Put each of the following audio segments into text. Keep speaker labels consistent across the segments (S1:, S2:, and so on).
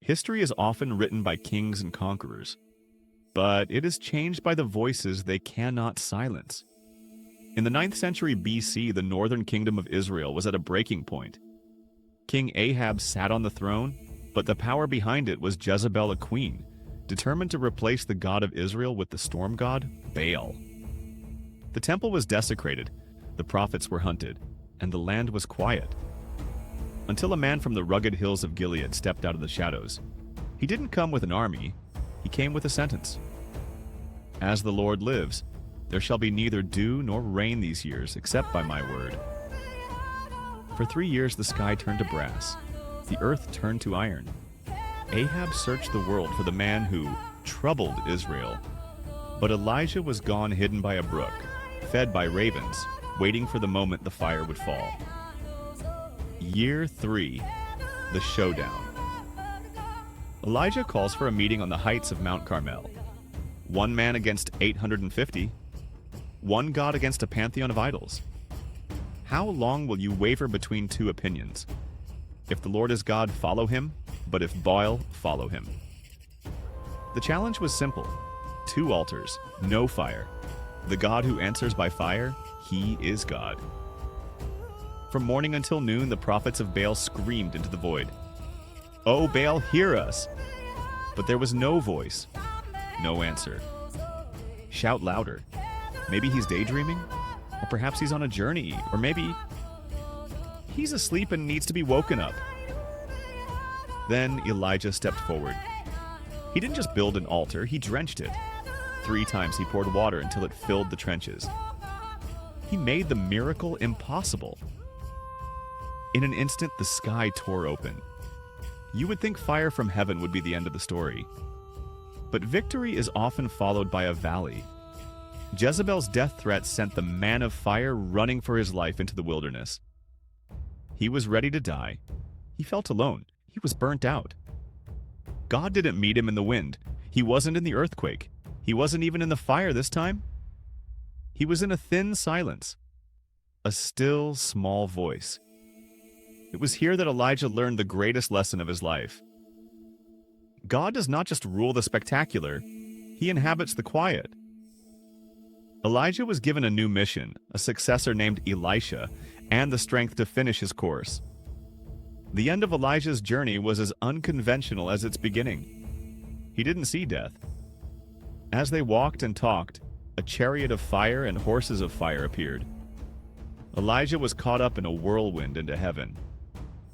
S1: History is often written by kings and conquerors, but it is changed by the voices they cannot silence. In the 9th century BC, the northern kingdom of Israel was at a breaking point. King Ahab sat on the throne, but the power behind it was Jezebel, a queen, determined to replace the God of Israel with the storm god, Baal. The temple was desecrated, the prophets were hunted, and the land was quiet. Until a man from the rugged hills of Gilead stepped out of the shadows. He didn't come with an army, he came with a sentence. As the Lord lives, there shall be neither dew nor rain these years, except by my word. For 3 years the sky turned to brass, the earth turned to iron. Ahab searched the world for the man who troubled Israel. But Elijah was gone, hidden by a brook, fed by ravens, waiting for the moment the fire would fall. Year 3, the showdown. Elijah calls for a meeting on the heights of Mount Carmel. One man against 850. One God against a pantheon of idols. How long will you waver between two opinions? If the Lord is God, follow him, but if Baal, follow him. The challenge was simple. 2 altars, no fire. The God who answers by fire, he is God. From morning until noon, the prophets of Baal screamed into the void. "Oh, Baal, hear us!" But there was no voice, no answer. Shout louder. Maybe he's daydreaming, or perhaps he's on a journey, or maybe he's asleep and needs to be woken up. Then Elijah stepped forward. He didn't just build an altar, he drenched it. 3 times he poured water until it filled the trenches. He made the miracle impossible. In an instant, the sky tore open. You would think fire from heaven would be the end of the story. But victory is often followed by a valley. Jezebel's death threat sent the man of fire running for his life into the wilderness. He was ready to die. He felt alone. He was burnt out. God didn't meet him in the wind. He wasn't in the earthquake. He wasn't even in the fire this time. He was in a thin silence, a still, small voice. It was here that Elijah learned the greatest lesson of his life. God does not just rule the spectacular, he inhabits the quiet. Elijah was given a new mission, a successor named Elisha, and the strength to finish his course. The end of Elijah's journey was as unconventional as its beginning. He didn't see death. As they walked and talked, a chariot of fire and horses of fire appeared. Elijah was caught up in a whirlwind into heaven.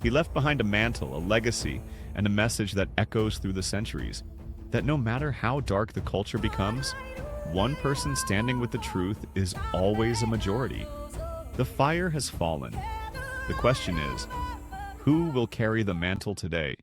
S1: He left behind a mantle, a legacy, and a message that echoes through the centuries, that no matter how dark the culture becomes, one person standing with the truth is always a majority. The fire has fallen. The question is, who will carry the mantle today?